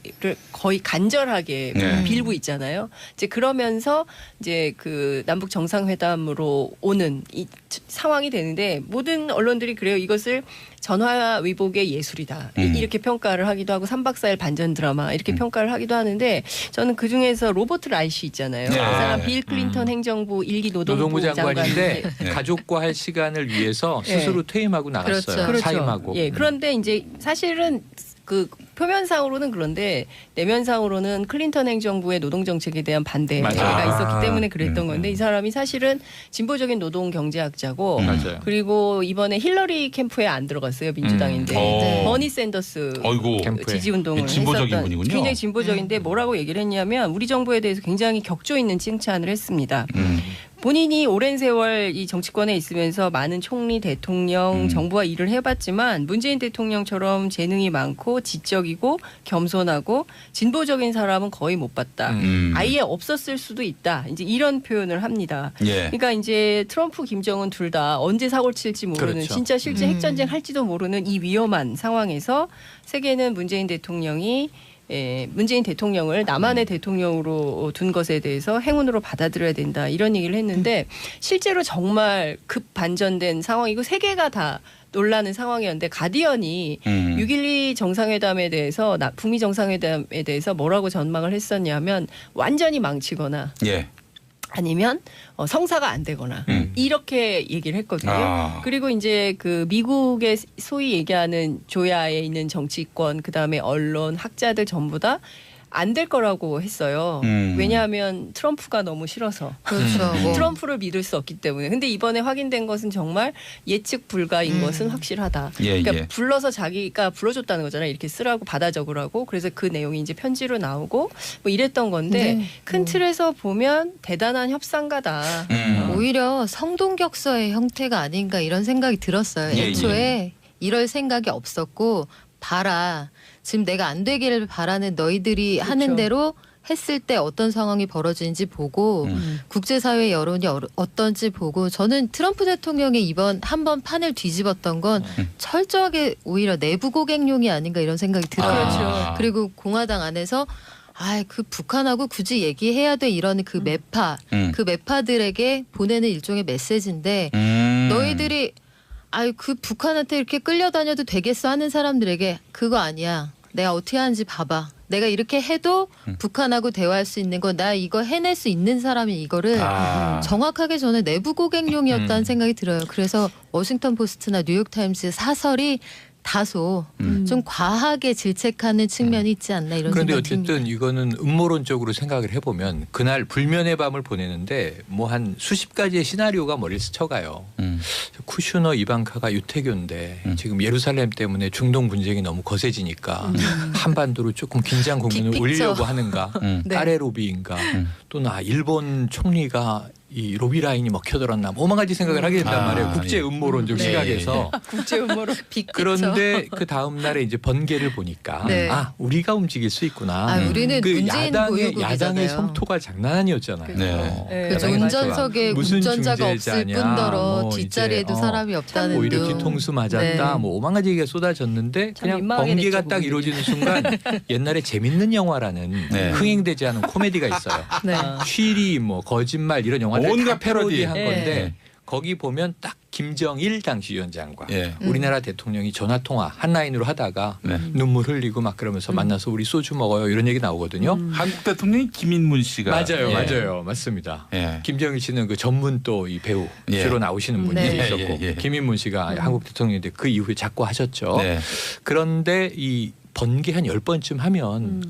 S4: 거의 간절하게
S1: 네.
S4: 빌고 있잖아요. 이제 그러면서 이제 그 남북 정상회담으로 오는 이 상황이 되는데 모든 언론들이 그래요. 이것을 전화위복의 예술이다. 이렇게 평가를 하기도 하고 3박 4일 반전 드라마 이렇게 평가를 하기도 하는데 저는 그중에서 로버트 라이시 있잖아요.
S1: 네.
S4: 그 사람 빌 클린턴 행정부 일기
S2: 노동부 장관인데
S1: 네.
S2: 가족과 할 시간을 위해서
S4: 네.
S2: 스스로 퇴임하고 나갔어요.
S3: 그렇죠.
S2: 사임하고.
S4: 예, 그런데 이제 사실은 그 표면상으로는 그런데 내면상으로는 클린턴 행정부의 노동 정책에 대한 반대가
S2: 맞아요.
S4: 있었기 때문에 그랬던 건데 이 사람이 사실은 진보적인 노동 경제학자고
S2: 맞아요.
S4: 그리고 이번에 힐러리 캠프에 안 들어갔어요 민주당인데
S1: 네.
S4: 버니 샌더스
S1: 어이구.
S2: 캠프에.
S4: 지지 운동을
S1: 진보적인
S4: 했었던
S1: 분이군요.
S4: 굉장히 진보적인데 뭐라고 얘기를 했냐면 우리 정부에 대해서 굉장히 격조 있는 칭찬을 했습니다. 본인이 오랜 세월 이 정치권에 있으면서 많은 총리, 대통령, 정부와 일을 해봤지만 문재인 대통령처럼 재능이 많고 지적이고 겸손하고 진보적인 사람은 거의 못 봤다. 아예 없었을 수도 있다. 이제 이런 표현을 합니다.
S1: 예.
S4: 그러니까 이제 트럼프, 김정은 둘 다 언제 사고를 칠지 모르는
S2: 그렇죠.
S4: 진짜 실제 핵전쟁 할지도 모르는 이 위험한 상황에서 세계는 문재인 대통령을 남한의 대통령으로 둔 것에 대해서 행운으로 받아들여야 된다 이런 얘기를 했는데 실제로 정말 급 반전된 상황이고 세계가 다 놀라는 상황이었는데 가디언이 6.12 정상회담에 대해서 북미 정상회담에 대해서 뭐라고 전망을 했었냐면 완전히 망치거나
S1: 예.
S4: 아니면 성사가 안 되거나 이렇게 얘기를 했거든요. 그리고 이제 그 미국의 소위 얘기하는 조야에 있는 정치권, 그다음에 언론, 학자들 전부 다 안 될 거라고 했어요. 왜냐하면 트럼프가 너무 싫어서.
S3: 그렇죠.
S4: 트럼프를 믿을 수 없기 때문에. 근데 이번에 확인된 것은 정말 예측 불가인 것은 확실하다. 그러니까 불러서 자기가 불러줬다는 거잖아요. 이렇게 쓰라고 받아 적으라고. 그래서 그 내용이 이제 편지로 나오고 뭐 이랬던 건데 큰 틀에서 보면 대단한 협상가다.
S3: 오히려 성동격서의 형태가 아닌가 이런 생각이 들었어요. 애초에 이럴 생각이 없었고 봐라. 지금 내가 안 되기를 바라는 너희들이
S4: 그렇죠.
S3: 하는 대로 했을 때 어떤 상황이 벌어지는지 보고 국제사회 여론이 어떤지 보고 저는 트럼프 대통령이 이번 한번 판을 뒤집었던 건 철저하게 오히려 내부 고객용이 아닌가 이런 생각이 들어요.
S4: 그렇죠.
S3: 그리고 공화당 안에서 그 북한하고 굳이 얘기해야 돼 이런 그 매파 그 매파들에게 보내는 일종의 메시지인데 너희들이 그 북한한테 이렇게 끌려다녀도 되겠어 하는 사람들에게 그거 아니야. 내가 어떻게 하는지 봐봐. 내가 이렇게 해도 북한하고 대화할 수 있는 거 나 이거 해낼 수 있는 사람이 이거를 정확하게 저는 내부 고객용이었다는 생각이 들어요. 그래서 워싱턴 포스트나 뉴욕타임스 사설이 다소 좀 과하게 질책하는 측면이 있지 않나 이런
S2: 그런데
S3: 생각이 듭니다.
S2: 어쨌든 이거는 음모론적으로 생각을 해보면 그날 불면의 밤을 보내는데 뭐 한 수십 가지의 시나리오가 머리를 스쳐가요. 쿠슈너, 이방카가 유태교인데 지금 예루살렘 때문에 중동 분쟁이 너무 거세지니까 한반도로 조금 긴장 국면을 올리려고 하는가
S3: 네.
S2: 딸의 로비인가 또는 일본 총리가 이 로비 라인이 먹혀들었나 뭐 오만 가지 생각을 하게 된단 말이에요. 국제 음모론적 시각에서.
S4: 국제 음모론.
S2: 그런데 그 다음 날에 이제 번개를 보니까 우리가 움직일 수 있구나.
S3: 우리는
S2: 그
S3: 문재인
S2: 야당의 성토가 장난 아니었잖아요.
S3: 그렇죠. 운전석에 운전자가 없을 뿐더러 뒷자리에도 사람이 없다는
S2: 오히려 뒤통수 맞았다. 뭐 오만 가지 얘기가 쏟아졌는데 그냥 번개가 딱 이루어지는 순간 옛날에 재밌는 영화라는 흥행되지 않은 코미디가 있어요. 쉬리 뭐 거짓말 이런 영화들
S1: 온갖
S2: 패러디한 건데 거기 보면 딱 김정일 당시 위원장과 우리나라 대통령이 전화통화 한 라인으로 하다가 눈물 흘리고 막 그러면서 만나서 우리 소주 먹어요 이런 얘기 나오거든요.
S1: 한국 대통령이 김인문 씨가
S2: 맞아요. 맞습니다. 김정일 씨는 그 전문 또 이 배우 주로 나오시는 분이 있었고 김인문 씨가 한국 대통령인데 그 이후에 자꾸 하셨죠. 그런데 이 번개 한 10번쯤 하면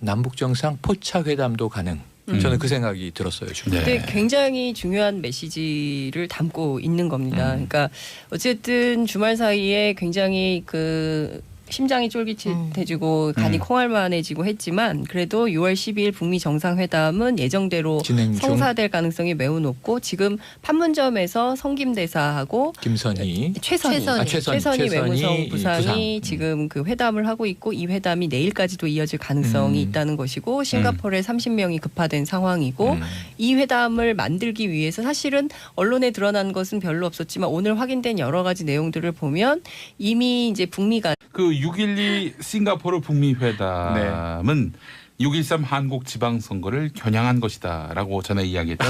S2: 남북 정상 포차 회담도 가능. 저는 그 생각이 들었어요.
S4: 근데 굉장히 중요한 메시지를 담고 있는 겁니다. 그러니까 어쨌든 주말 사이에 굉장히 그 심장이 쫄깃해지고 간이 콩알만해지고 했지만 그래도 6월 12일 북미 정상회담은 예정대로 성사될 가능성이 매우 높고 지금 판문점에서 성김대사하고
S2: 김선희,
S4: 최선희 외무성 부상이 지금 그 회담을 하고 있고 이 회담이 내일까지도 이어질 가능성이 있다는 것이고 싱가포르에 30명이 급파된 상황이고 이 회담을 만들기 위해서 사실은 언론에 드러난 것은 별로 없었지만 오늘 확인된 여러 가지 내용들을 보면 이미 이제 북미가
S1: 그 6.12 싱가포르 북미 회담은 6.13 한국 지방선거를 겨냥한 것이다라고 전에 이야기했던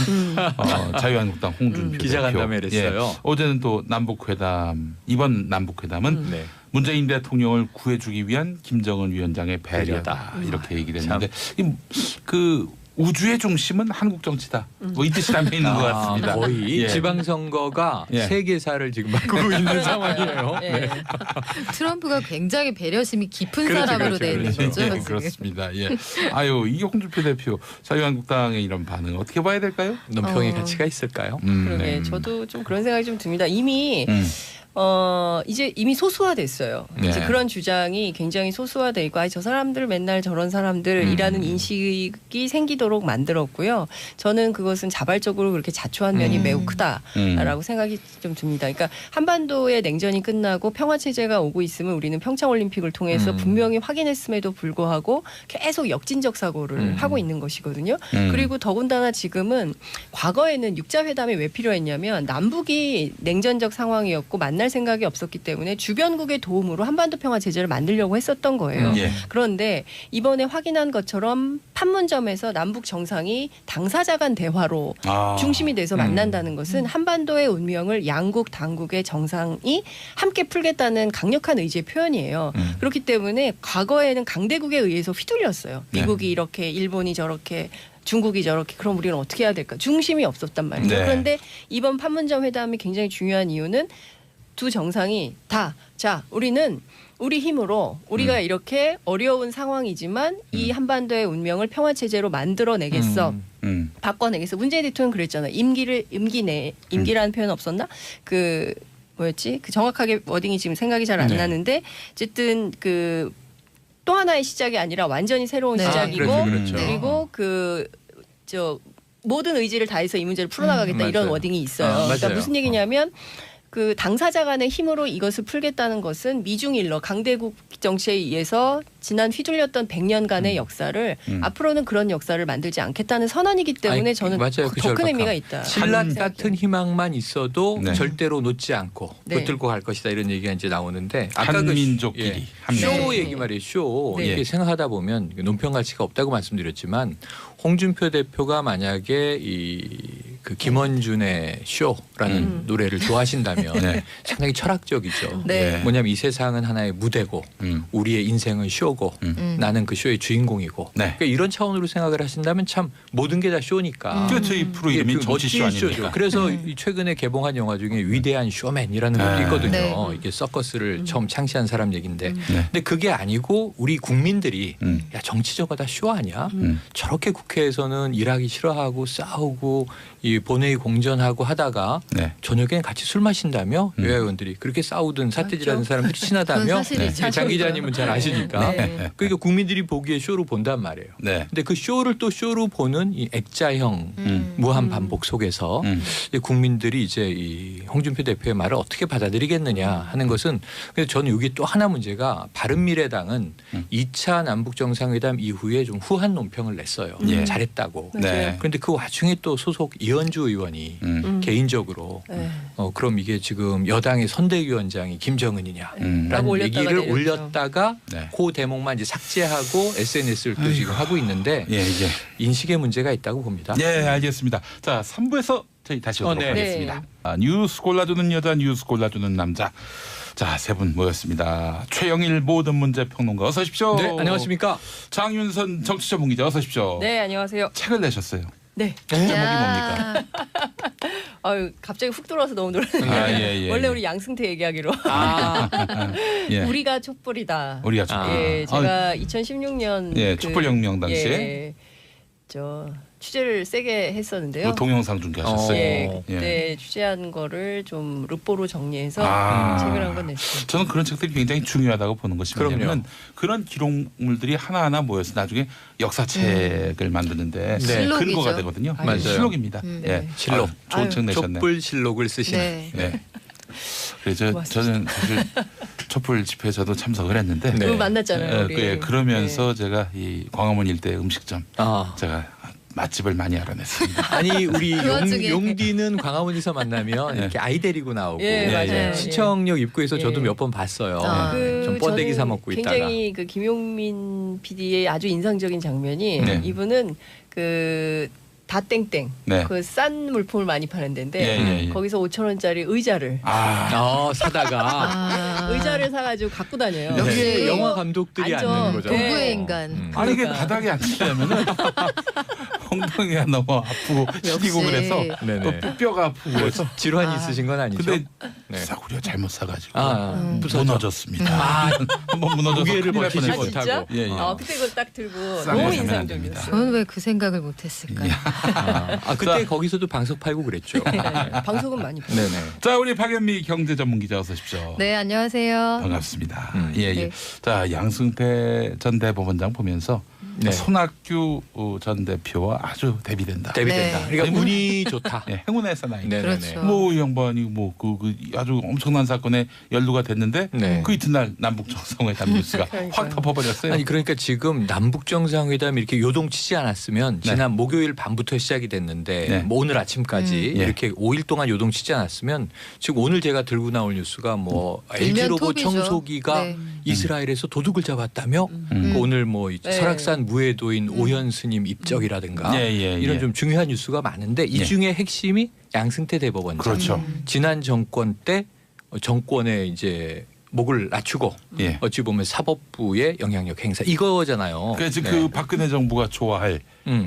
S1: 자유한국당 홍준표
S2: 기자간담회를 했어요.
S1: 어제는 또 남북회담 이번 남북회담은 문재인 대통령을 구해주기 위한 김정은 위원장의 배려다 이렇게 얘기를 했는데 그 우주의 중심은 한국 정치다. 뭐 이 뜻이 담겨 있는 것 같습니다.
S2: 거의 지방선거가 세계사를 지금 바꾸고 있는 상황이에요.
S3: 트럼프가 굉장히 배려심이 깊은 사람으로 되어 있는 거죠.
S1: 그렇습니다. 이게 홍준표 대표 자유한국당의 이런 반응 어떻게 봐야 될까요?
S2: 논평의 가치가 있을까요?
S4: 그러게 저도 좀 그런 생각이 좀 듭니다. 이미 이제 이미 소수화됐어요.
S1: 네.
S4: 이제 그런 주장이 굉장히 소수화돼 있고, 저 사람들 맨날 저런 사람들이라는 인식이 생기도록 만들었고요. 저는 그것은 자발적으로 그렇게 자초한 면이 매우 크다라고 생각이 좀 듭니다. 그러니까 한반도의 냉전이 끝나고 평화 체제가 오고 있으면 우리는 평창 올림픽을 통해서 분명히 확인했음에도 불구하고 계속 역진적 사고를 하고 있는 것이거든요. 그리고 더군다나 지금은 과거에는 육자 회담이 왜 필요했냐면 남북이 냉전적 상황이었고 만날 생각이 없었기 때문에 주변국의 도움으로 한반도 평화 체제를 만들려고 했었던 거예요. 그런데 이번에 확인한 것처럼 판문점에서 남북 정상이 당사자 간 대화로 중심이 돼서 만난다는 것은 한반도의 운명을 양국 당국의 정상이 함께 풀겠다는 강력한 의지의 표현이에요. 그렇기 때문에 과거에는 강대국에 의해서 휘둘렸어요. 미국이 이렇게, 일본이 저렇게, 중국이 저렇게, 그럼 우리는 어떻게 해야 될까? 중심이 없었단 말이죠.
S1: 네.
S4: 그런데 이번 판문점 회담이 굉장히 중요한 이유는 두 정상이 다, 자, 우리는 우리 힘으로 우리가 이렇게 어려운 상황이지만 이 한반도의 운명을 평화체제로 만들어내겠어. 바꿔내겠어. 문재인 대통령 그랬잖아요. 임기라는 표현 없었나? 그 뭐였지? 그 정확하게 워딩이 지금 생각이 잘 안 나는데 어쨌든 그 또 하나의 시작이 아니라 완전히 새로운 시작이고
S2: 그렇죠.
S4: 그리고 모든 의지를 다해서 이 문제를 풀어나가겠다 이런 워딩이 있어요. 그러니까 무슨 얘기냐면 그 당사자 간의 힘으로 이것을 풀겠다는 것은 미중일러 강대국 정치에 의해서 지난 휘둘렸던 100년간의 역사를 앞으로는 그런 역사를 만들지 않겠다는 선언이기 때문에 저는 더 큰 의미가 있다.
S2: 신라 같은 희망만 있어도 절대로 놓지 않고 붙들고 갈 것이다 이런 얘기가 이제 나오는데 아까
S1: 한민족끼리
S2: 쇼 얘기 말이에요. 쇼 이게 생각하다 보면 논평 가치가 없다고 말씀드렸지만 홍준표 대표가 만약에 그 김원준의 쇼라는 노래를 좋아하신다면 상당히 철학적이죠. 뭐냐면 이 세상은 하나의 무대고 우리의 인생은 쇼고 나는 그 쇼의 주인공이고 그러니까 이런 차원으로 생각을 하신다면 참 모든 게 다 쇼니까.
S1: 그렇죠. 이 프로 이름이 정치쇼 아닙니까?
S2: 그래서 최근에 개봉한 영화 중에 위대한 쇼맨이라는 것도 있거든요. 이게 서커스를 처음 창시한 사람 얘기인데 근데 그게 아니고 우리 국민들이 야 정치적으로 다 쇼 아니야? 저렇게 국회에서는 일하기 싫어하고 싸우고 이 본회의 공전하고 하다가 저녁엔 같이 술 마신다며 여야 의원들이 그렇게 싸우든 사태질하는 사람들이 친하다며 장 기자님은 잘 아시니까 그러니까 국민들이 보기에 쇼로 본단 말이에요. 근데 그 쇼를 또 쇼로 보는 이 액자형 무한 반복 속에서 국민들이 이제 이 홍준표 대표의 말을 어떻게 받아들이겠느냐 하는 것은 그래서 저는 여기 또 하나 문제가 바른미래당은 2차 남북 정상회담 이후에 좀 후한 논평을 냈어요. 잘했다고. 그런데 그 와중에 또 소속 이현주 의원이 개인적으로 그럼 이게 지금 여당의 선대위원장이 김정은이냐라는 얘기를 올렸다가 그 대목만 이제 삭제하고 SNS를 또 지금 하고 있는데 인식의 문제가 있다고 봅니다.
S1: 알겠습니다. 자, 3부에서 저희 다시 오도록 하겠습니다. 뉴스 골라주는 여자, 뉴스 골라주는 남자. 자, 세 분 모였습니다. 최영일 모든 문제 평론가 어서 오십시오.
S2: 네, 안녕하십니까.
S1: 장윤선 정치 전문 기자 어서 오십시오.
S4: 네, 안녕하세요.
S1: 책을 내셨어요.
S4: 네.
S1: 제목이 뭡니까?
S4: 아유, 갑자기 훅 들어와서 너무 놀랐네요. 원래 우리 양승태 얘기하기로. 우리가 촛불이다.
S1: 우리가 촛불.
S4: 제가 2016년
S1: 촛불혁명 당시에
S4: 취재를 세게 했었는데요.
S1: 동영상 중계하셨어요.
S4: 그때 취재한 거를 좀 르포로 정리해서 책을 한 권 냈어요.
S1: 저는 그런 책들이 굉장히 중요하다고 보는 것이 뭐냐면 그런 기록물들이 하나하나 모여서 나중에 역사책을 만드는데 근거가 되거든요.
S2: 맞아요.
S1: 실록입니다.
S2: 실록.
S1: 좋은 책 내셨네.
S2: 촛불 실록을 쓰시네.
S1: 그래서 저는 사실 촛불 집회에 저도 참석을 했는데
S4: 만났잖아요.
S1: 그러면서 제가 이 광화문 일대 음식점 제가 맛집을 많이 알아냈습니다.
S2: 아니 우리 용디는 광화문에서 만나면 이렇게 아이 데리고 나오고 시청역 입구에서 저도 몇 번 봤어요. 좀 번데기 사 먹고 있다가.
S4: 굉장히 그 김용민 PD의 아주 인상적인 장면이 이분은 그 다땡땡 그 싼 물품을 많이 파는 데인데 거기서 5,000원짜리 의자를
S2: 사다가
S4: 의자를 사가지고 갖고 다녀요.
S2: 역시 영화 감독들이 앉는 거죠.
S3: 도구의 인간.
S1: 아니 이게 바닥에 앉으려면은 엉덩이가 너무 아프고 시리고 그래서
S2: 네네.
S1: 또 뼈가 아프고 그래서
S2: 질환이 있으신 건 아니죠?
S1: 근데
S2: 네.
S1: 싸구려 잘못 사가지고
S2: 부서져.
S1: 무너졌습니다. 한번 무너져서
S2: 무게를
S1: 큰일 날
S2: 버티지
S1: 뻔했어요.
S2: 못하고.
S1: 예, 예.
S4: 그때 그걸 딱 들고
S1: 쌍욕
S4: 너무
S1: 하면 안 됩니다.
S4: 인상적이었어요.
S3: 저는 왜 그 생각을 못했을까요?
S2: 그때 거기서도 방석 팔고 그랬죠.
S4: 네, 방송은 많이 봤어요.
S2: 네네.
S1: 자, 우리 박연미 경제 전문 기자 어서 오십시오.
S3: 네, 안녕하세요.
S1: 반갑습니다. 예, 예.
S3: 네.
S1: 자, 양승태 전 대법원장 보면서
S2: 네.
S1: 손학규 전 대표와 아주 대비된다.
S2: 대비된다.
S3: 네.
S2: 그러니까 운이 좋다.
S1: 예, 행운의 사나이.
S2: 네네네.
S3: 그렇죠.
S1: 뭐 이 양반이 뭐 그 아주 엄청난 사건에 연루가 됐는데
S2: 네.
S1: 그 이튿날 남북 정상회담 뉴스가 확 덮어버렸어요.
S2: 아니 그러니까 지금 남북 정상회담이 이렇게 요동치지 않았으면
S1: 네.
S2: 지난 목요일 밤부터 시작이 됐는데
S1: 네.
S2: 뭐 오늘 아침까지
S1: 예.
S2: 이렇게 5일 동안 요동치지 않았으면 지금 오늘 제가 들고 나올 뉴스가 뭐
S3: 일면
S2: LG 로봇
S3: 톱이죠.
S2: 청소기가
S3: 네.
S2: 이스라엘에서 도둑을 잡았다며
S1: 음.
S2: 그 오늘 뭐
S4: 네.
S2: 설악산 무해도인 오현 스님 입적이라든가
S1: 예, 예,
S2: 이런
S1: 예.
S2: 좀 중요한 뉴스가 많은데 이
S1: 예.
S2: 중에 핵심이 양승태 대법원장.
S1: 그렇죠.
S2: 지난 정권 때 정권의 이제 목을 낮추고
S1: 예.
S2: 어찌 보면 사법부의 영향력 행사 이거잖아요.
S1: 그래서
S2: 네.
S1: 그 박근혜 정부가 좋아할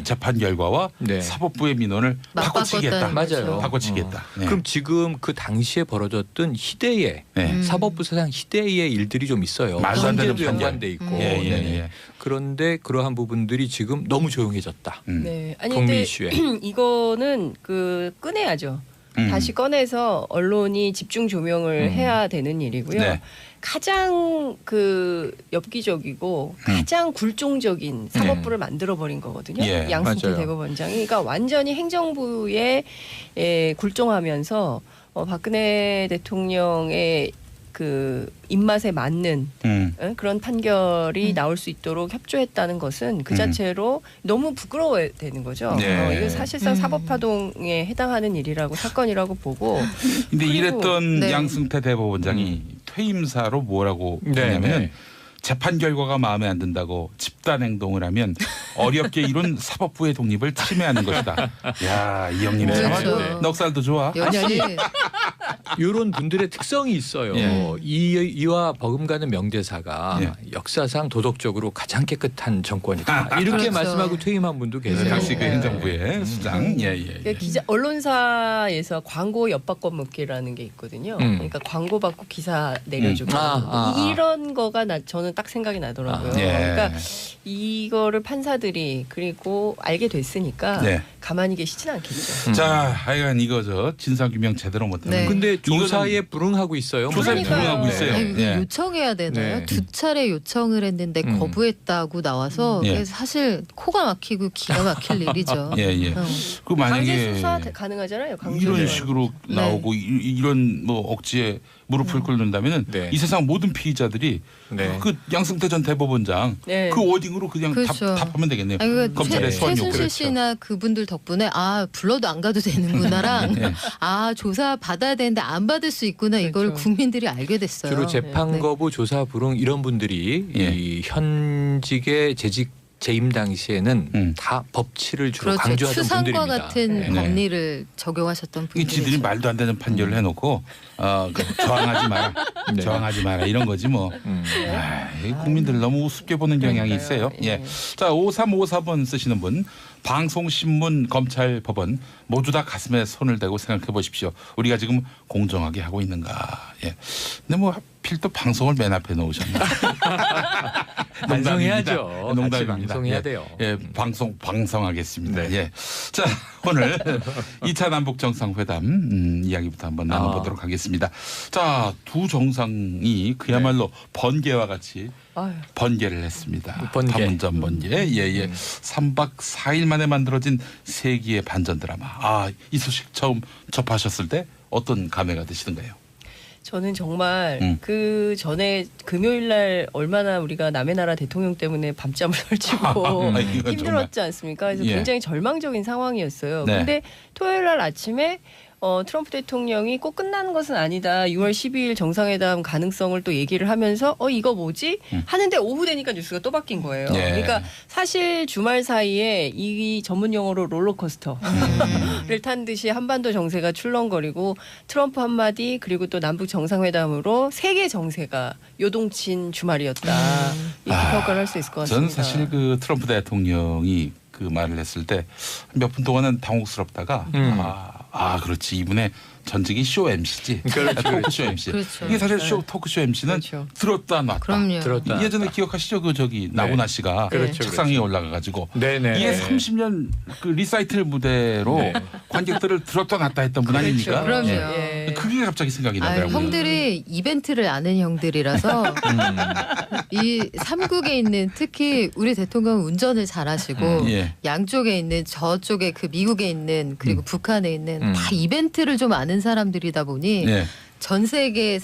S1: 재판 결과와
S2: 네.
S1: 사법부의 민원을 바꿔치겠다.
S3: 맞바꿨다는
S2: 맞아요.
S3: 거죠.
S1: 바꿔치겠다. 네.
S2: 그럼 지금 그 당시에 벌어졌던 희대의
S1: 네.
S2: 사법부 사상 희대의 일들이 좀 있어요.
S1: 말도 안 되는
S2: 헌재도
S1: 판결.
S2: 연관돼 있고.
S1: 예, 예,
S2: 네네.
S1: 예.
S2: 그런데 그러한 부분들이 지금 너무 조용해졌다.
S4: 네, 아니
S2: 북미
S4: 근데
S2: 이슈에.
S4: 이거는 그 꺼내야죠.
S1: 음.
S4: 다시 꺼내서 언론이 집중 조명을 해야 되는 일이고요.
S1: 네.
S4: 가장 그 엽기적이고 가장 굴종적인 사법부를 만들어 버린 거거든요.
S1: 예,
S4: 양승태
S2: 맞아요.
S4: 대법원장이 그러니까 완전히 행정부에 굴종하면서 박근혜 대통령의 그 입맛에 맞는 그런 판결이 나올 수 있도록 협조했다는 것은 그 자체로 너무 부끄러워야 되는 거죠.
S1: 네.
S4: 이거 사실상 사법파동에 해당하는 일이라고 사건이라고 보고.
S1: 근데
S4: 그리고-
S1: 이랬던
S3: 네.
S1: 양승태 대법원장이 퇴임사로 뭐라고
S2: 네,
S1: 했냐면
S2: 네.
S1: 재판 결과가 마음에 안 든다고 집단 행동을 하면 어렵게 이룬 사법부의 독립을 침해하는 것이다. 야, 이 형님
S2: 네.
S1: 참
S3: 그렇죠.
S1: 아주 넉살도 좋아.
S3: 연연이
S2: 이런 분들의 특성이 있어요.
S1: 예.
S2: 이와 버금가는 명대사가
S1: 예.
S2: 역사상 도덕적으로 가장 깨끗한 정권이다. 이렇게
S3: 그렇죠.
S2: 말씀하고 퇴임한 분도 계세요.
S1: 당시 그
S4: 네.
S1: 행정부의 수장. 예, 예.
S4: 그러니까 기자 언론사에서 광고 엿바꿔 먹기라는 게 있거든요. 그러니까 광고 받고 기사 내려주고 이런 거가 저는 딱 생각이 나더라고요.
S1: 예.
S4: 그러니까 이거를 판사들이 그리고 알게 됐으니까
S1: 네.
S4: 가만히 계시진 않겠죠.
S1: 자, 하여간 이거 저 진상규명 제대로 못하는
S3: 네.
S2: 근데 조사에 불응하고 있어요.
S1: 조사에
S4: 그러니까요.
S1: 불응하고 있어요.
S3: 아니,
S1: 예.
S3: 요청해야 되나요?
S2: 네.
S3: 두 차례 요청을 했는데 거부했다고 나와서
S1: 예.
S3: 그래서 사실 코가 막히고 기가 막힐 일이죠.
S1: 예, 예.
S3: 어.
S1: 그
S4: 강제
S1: 만약에
S4: 수사 가능하잖아요. 강제
S1: 이런
S4: 수사.
S1: 식으로
S3: 네.
S1: 나오고 이런 뭐 억지에 무릎을 꿇는다면은
S2: 네.
S1: 이 세상 모든 피의자들이
S2: 네.
S1: 그 양승태 전 대법원장
S4: 네.
S1: 그 워딩으로 그냥
S3: 그렇죠.
S1: 답하면 되겠네요.
S3: 아니, 그러니까
S1: 검찰의 수원 요구.
S3: 최순실 씨나 그분들 덕분에 아 불러도 안 가도 되는구나랑
S1: 네.
S3: 아 조사 받아야 되는데 안 받을 수 있구나 이걸
S4: 그렇죠.
S3: 국민들이 알게 됐어요.
S2: 주로 재판
S3: 네.
S2: 거부, 조사 불응 이런 분들이
S1: 예.
S2: 이 현직의 재임 당시에는 다 법치를 주로
S3: 그렇죠.
S2: 강조하던
S3: 추상과
S2: 분들입니다.
S3: 같은
S2: 네.
S3: 법리를 적용하셨던
S1: 이
S3: 분들이죠.
S1: 지들이 말도 안 되는 판결을 해놓고 그 저항하지 마라,
S2: 네.
S1: 저항하지 마라 이런 거지 뭐. 이 국민들 너무 우습게 보는 경향이 있어요.
S4: 그러니까요.
S1: 예. 자, 5354번 쓰시는 분, 방송신문, 검찰, 법원 모두 다 가슴에 손을 대고 생각해 보십시오. 우리가 지금 공정하게 하고 있는가. 예. 근데 뭐 하필 또 방송을 맨 앞에 놓으셨나.
S2: 반성해야죠.
S1: 농담입니다.
S2: 같이 방송해야
S1: 예.
S2: 돼요.
S1: 예, 방송하겠습니다.
S2: 네.
S1: 예. 자, 오늘 2차 남북 정상회담 이야기부터 한번 나눠보도록 하겠습니다. 자, 두 정상이 그야말로 번개와 같이
S4: 아유.
S1: 번개를 했습니다.
S2: 번개.
S1: 판문점 번개. 예. 3박 4일 만에 만들어진 세기의 반전 드라마. 아, 이 소식 처음 접하셨을 때 어떤 감회가 드시던가요?
S4: 저는 정말 그 전에 금요일 날 얼마나 우리가 남의 나라 대통령 때문에 밤잠을 설치고
S1: 이건
S4: 힘들었지 않습니까? 그래서
S1: 예.
S4: 굉장히 절망적인 상황이었어요.
S1: 네.
S4: 근데 토요일 날 아침에 트럼프 대통령이 꼭 끝나는 것은 아니다. 6월 12일 정상회담 가능성을 또 얘기를 하면서 이거 뭐지? 하는데 오후 되니까 뉴스가 또 바뀐 거예요.
S1: 예.
S4: 그러니까 사실 주말 사이에 이 전문 용어로 롤러코스터를 탄 듯이 한반도 정세가 출렁거리고 트럼프 한마디 그리고 또 남북 정상회담으로 세계 정세가 요동친 주말이었다. 이렇게 평가를 할 수 있을 것 같습니다.
S1: 저는 사실 그 트럼프 대통령이 그 말을 했을 때 몇 분 동안은 당혹스럽다가 그렇지 이분의 전직이 쇼 MC지.
S2: 그렇죠.
S1: 토크쇼 MC.
S3: 그렇죠.
S1: 이게 사실 토크쇼 MC는
S4: 그렇죠.
S1: 들었다 놨다.
S3: 그럼요.
S2: 들었다.
S1: 예전에 기억하시죠? 그 저기 나훈아 씨가
S2: 그렇죠,
S1: 책상 위에 올라가가지고
S2: 네네.
S1: 이게 30년 그 리사이틀 무대로
S2: 네.
S1: 관객들을 들었다 놨다 했던 분 아닙니까?
S3: 그럼요.
S1: 예. 그게 갑자기 생각이
S3: 아,
S1: 나더라고요.
S3: 형들이 이벤트를 아는 형들이라서 이 삼국에 있는 특히 우리 대통령은 운전을 잘하시고
S1: 예.
S3: 양쪽에 있는 저쪽에 그 미국에 있는 그리고 북한에 있는 다 이벤트를 좀 아는 사람들이다 보니
S1: 예.
S3: 전 세계 사람